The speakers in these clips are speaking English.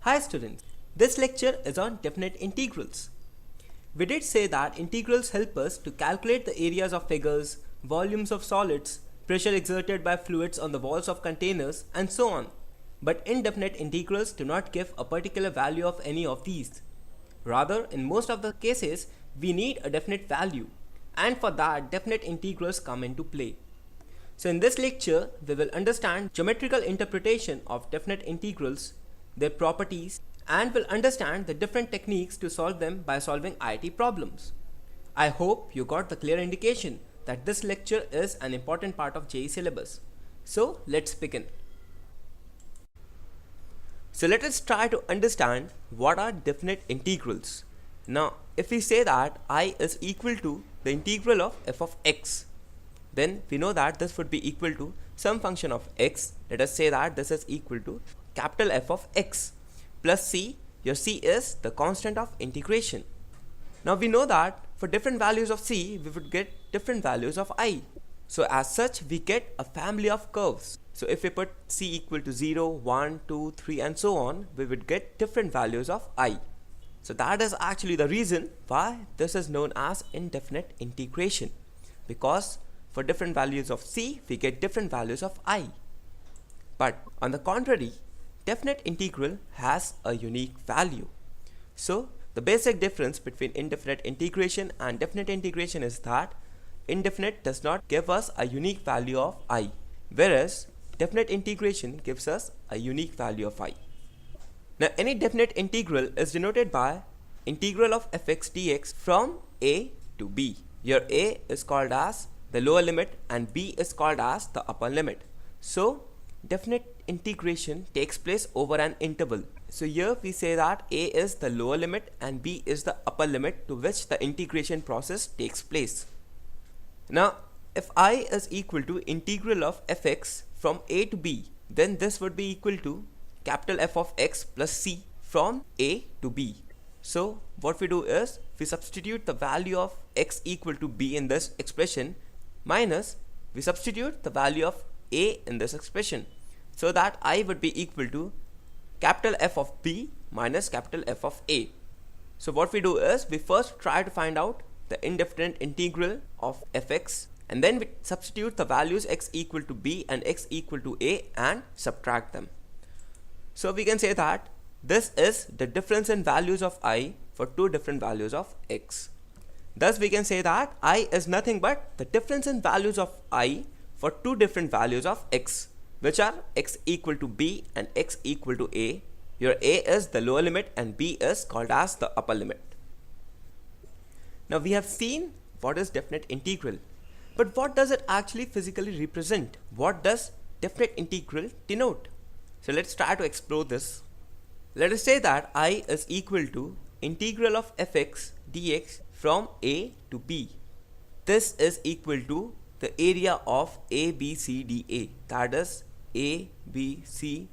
Hi students, this lecture is on definite integrals. We did say that integrals help us to calculate the areas of figures, volumes of solids, pressure exerted by fluids on the walls of containers, and so on. But indefinite integrals do not give a particular value of any of these. Rather, in most of the cases, we need a definite value, and for that, definite integrals come into play. So in this lecture, we will understand geometrical interpretation of definite integrals, their properties, and will understand the different techniques to solve them by solving IIT problems. I hope you got the clear indication that this lecture is an important part of JEE syllabus. So let's begin. So let us try to understand what are definite integrals. Now, if we say that I is equal to the integral of f of x, then we know that this would be equal to some function of x. Let us say that this is equal to capital F of x plus c. Your c is the constant of integration. Now we know that for different values of c, we would get different values of I. So as such, we get a family of curves. So if we put c equal to 0, 1, 2, 3 and so on, we would get different values of I. So that is actually the reason why this is known as indefinite integration, because for different values of c, we get different values of I. But on the contrary, definite integral has a unique value. So the basic difference between indefinite integration and definite integration is that indefinite does not give us a unique value of I, whereas definite integration gives us a unique value of I. Now any definite integral is denoted by integral of fx dx from a to b. Your a is called as the lower limit and b is called as the upper limit. So definite integration takes place over an interval. So here we say that a is the lower limit and b is the upper limit to which the integration process takes place. Now if I is equal to integral of fx from a to b, then this would be equal to capital F of x plus c from a to b. So what we do is we substitute the value of x equal to b in this expression, minus we substitute the value of a in this expression, so that I would be equal to capital F of b minus capital F of a. So what we do is we first try to find out the indefinite integral of fx, and then we substitute the values x equal to b and x equal to a and subtract them. So we can say that this is the difference in values of I for two different values of x. Thus we can say that I is nothing but the difference in values of I for two different values of x, which are x equal to b and x equal to a. Your a is the lower limit and b is called as the upper limit. Now we have seen what is definite integral, but what does it actually physically represent? What does definite integral denote? So let's try to explore this. Let us say that I is equal to integral of fx dx from a to b. This is equal to the area of ABCDA, that is ABCDA.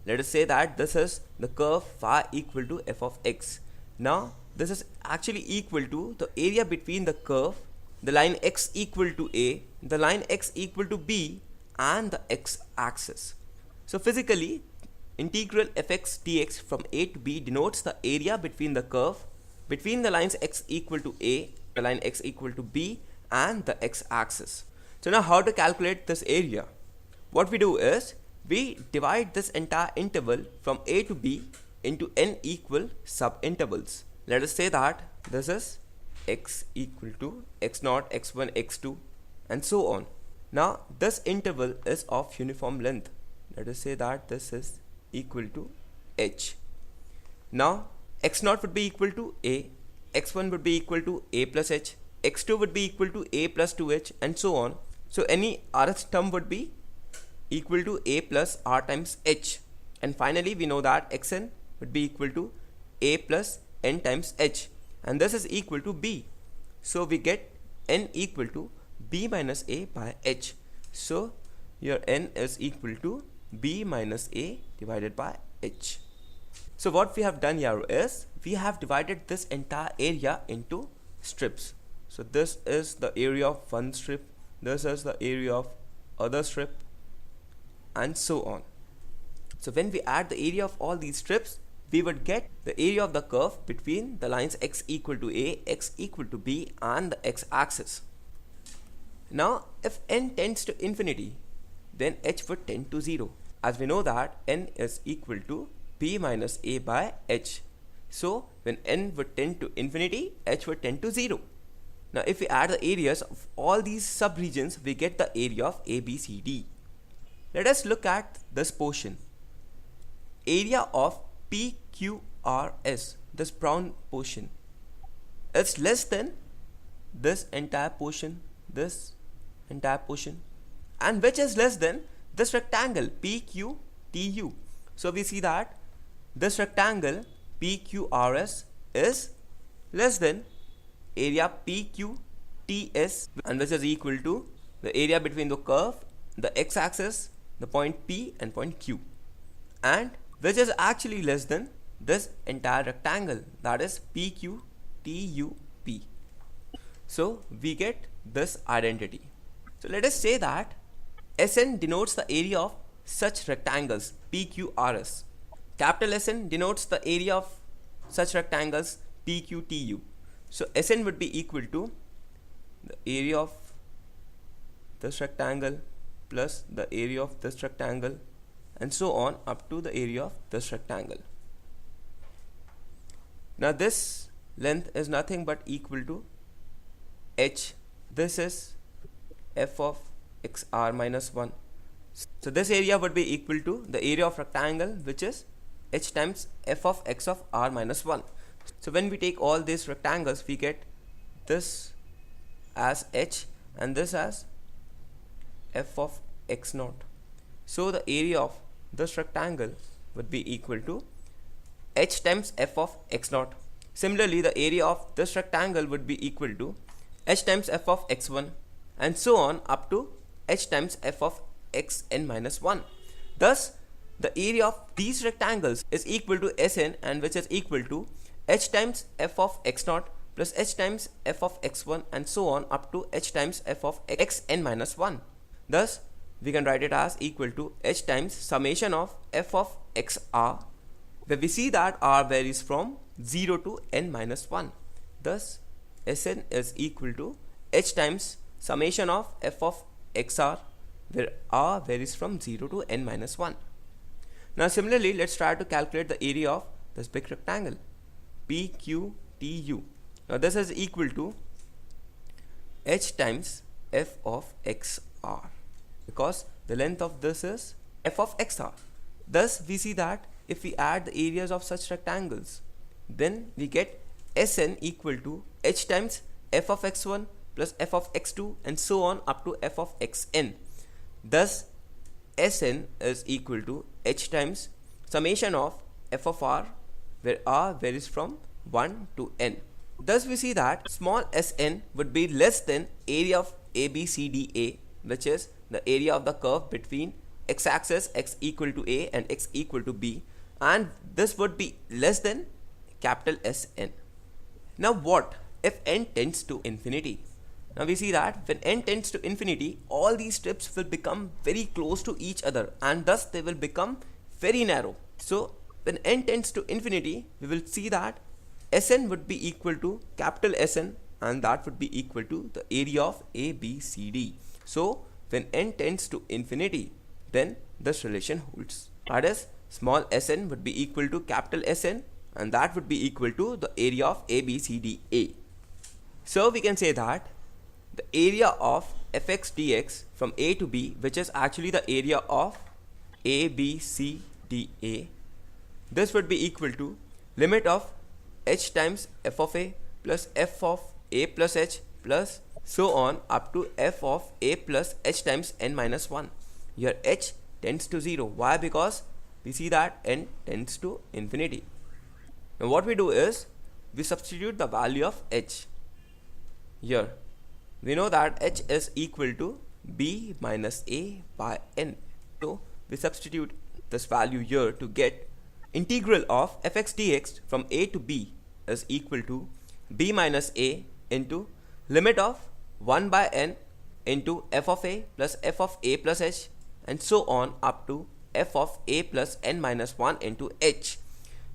Let us say that this is the curve phi equal to f of x. Now this is actually equal to the area between the curve, the line x equal to a, the line x equal to b and the x axis. So physically, integral fx dx from a to b denotes the area between the curve between the lines x equal to a, the line x equal to b and the x axis. So now how to calculate this area? What we do is we divide this entire interval from a to b into n equal sub-intervals. Let us say that this is x equal to x0, x1, x2 and so on. Now this interval is of uniform length. Let us say that this is equal to h. Now x0 would be equal to a, x1 would be equal to a plus h, x2 would be equal to a plus 2h and so on. So any rth term would be equal to a plus r times h, and finally we know that xn would be equal to a plus n times h, and this is equal to b. So we get n equal to b minus a by h. So your n is equal to b minus a divided by h. So what we have done here is we have divided this entire area into strips. So this is the area of one strip, this is the area of other strip and so on. So when we add the area of all these strips, we would get the area of the curve between the lines x equal to a, x equal to b and the x-axis. Now if n tends to infinity, then h would tend to 0, as we know that n is equal to b minus a by h. So when n would tend to infinity, h would tend to 0. Now if we add the areas of all these subregions, we get the area of a, b, c, d. Let us look at this portion. Area of PQRS, this brown portion, is less than this entire portion, and which is less than this rectangle PQTU. So we see that this rectangle PQRS is less than area PQTS, and which is equal to the area between the curve, the x-axis, the point P and point Q, and which is actually less than this entire rectangle, that is PQTUP. So we get this identity. So let us say that Sn denotes the area of such rectangles PQRS. Capital Sn denotes the area of such rectangles PQTU. So Sn would be equal to the area of this rectangle plus the area of this rectangle, and so on up to the area of this rectangle. Now this length is nothing but equal to h. This is f of xr minus 1. So this area would be equal to the area of rectangle, which is h times f of x of r minus 1. So when we take all these rectangles, we get this as h and this as f of x naught. So the area of this rectangle would be equal to h times f of x naught. Similarly, the area of this rectangle would be equal to h times f of x1, and so on up to h times f of xn minus 1. Thus, the area of these rectangles is equal to Sn, and which is equal to h times f of x naught plus h times f of x1, and so on up to h times f of xn minus 1. Thus, we can write it as equal to h times summation of f of xr, where we see that r varies from 0 to n minus 1. Thus, Sn is equal to h times summation of f of xr, where r varies from 0 to n minus 1. Now similarly, let's try to calculate the area of this big rectangle PQTU. Now this is equal to h times f of xr, because the length of this is f of xr. Thus we see that if we add the areas of such rectangles, then we get Sn equal to h times f of x1 plus f of x2, and so on up to f of xn. Thus Sn is equal to h times summation of f of r, where r varies from 1 to n. Thus we see that small sn would be less than area of ABCDA, which is the area of the curve between x-axis x equal to a and x equal to b, and this would be less than capital Sn. Now what if n tends to infinity? Now we see that when n tends to infinity, all these strips will become very close to each other, and thus they will become very narrow. So when n tends to infinity, we will see that Sn would be equal to capital Sn, and that would be equal to the area of ABCD. So when n tends to infinity, then this relation holds. That is, small sn would be equal to capital Sn, and that would be equal to the area of ABCDA. So we can say that the area of fx dx from a to b, which is actually the area of ABCDA, this would be equal to limit of h times f of a plus f of a plus h plus so on up to f of a plus h times n minus 1. Here h tends to 0. Why? Because we see that n tends to infinity. Now what we do is we substitute the value of h. Here we know that h is equal to b minus a by n. So we substitute this value here to get integral of fx dx from a to b is equal to b minus a into limit of 1 by n into f of a plus f of a plus h, and so on up to f of a plus n minus 1 into h.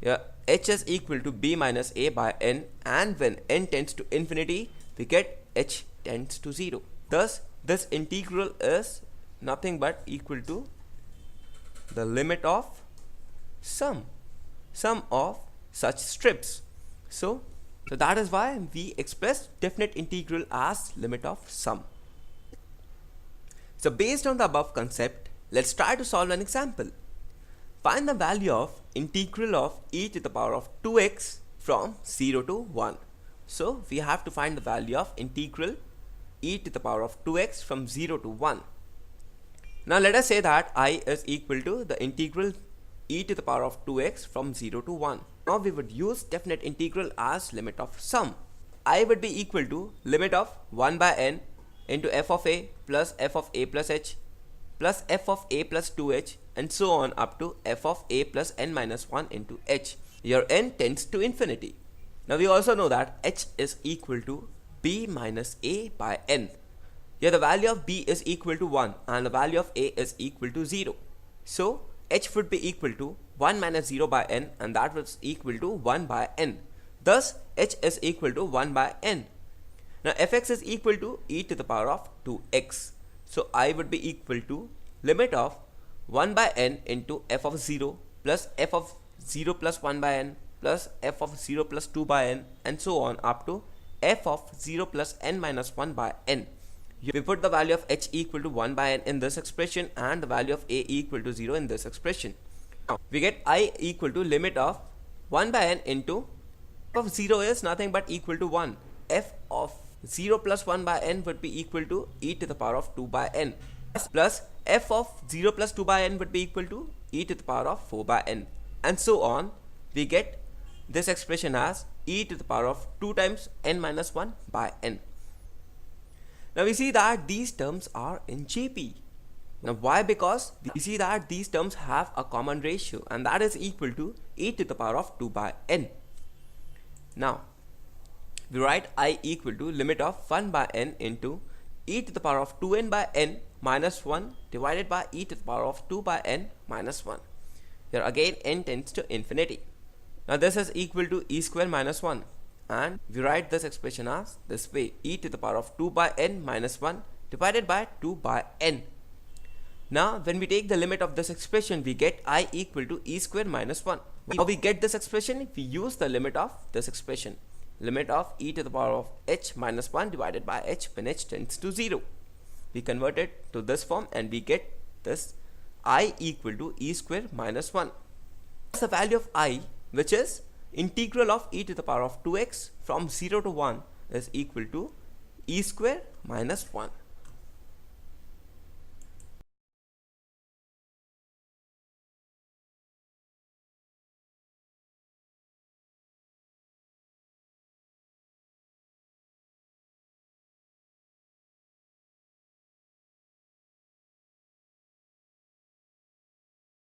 Here h is equal to b minus a by n, and when n tends to infinity we get h tends to 0. Thus this integral is nothing but equal to the limit of sum of such strips. So that is why we express definite integral as limit of sum. So based on the above concept, let's try to solve an example. Find the value of integral of e to the power of 2x from 0 to 1. So we have to find the value of integral e to the power of 2x from 0 to 1. Now let us say that I is equal to the integral e to the power of 2x from 0 to 1. Now we would use definite integral as limit of sum. I would be equal to limit of 1 by n into f of a plus h plus f of a plus 2h and so on up to f of a plus n minus 1 into h. Here n tends to infinity. Now we also know that h is equal to b minus a by n. Here the value of b is equal to 1 and the value of a is equal to 0. So h would be equal to 1 minus 0 by n, and that was equal to 1 by n. Thus h is equal to 1 by n. Now fx is equal to e to the power of 2x. So I would be equal to limit of 1 by n into f of 0 plus f of 0 plus 1 by n plus f of 0 plus 2 by n and so on up to f of 0 plus n minus 1 by n. We put the value of h equal to 1 by n in this expression and the value of a equal to 0 in this expression. Now we get I equal to limit of 1 by n into f of 0 is nothing but equal to 1. F of 0 plus 1 by n would be equal to e to the power of 2 by n plus f of 0 plus 2 by n would be equal to e to the power of 4 by n, and so on. We get this expression as e to the power of 2 times n minus 1 by n. Now we see that these terms are in JP. Now why? Because we see that these terms have a common ratio, and that is equal to e to the power of 2 by n. Now we write I equal to limit of 1 by n into e to the power of 2n by n minus 1 divided by e to the power of 2 by n minus 1. Here again n tends to infinity. Now this is equal to e square minus 1, and we write this expression as this way: e to the power of 2 by n minus 1 divided by 2 by n. Now when we take the limit of this expression, we get I equal to e square minus 1. How we get this expression? If we use the limit of this expression, limit of e to the power of h minus 1 divided by h when h tends to 0. We convert it to this form and we get this I equal to e square minus 1. That's the value of I, which is integral of e to the power of 2x from 0 to 1 is equal to e square minus 1.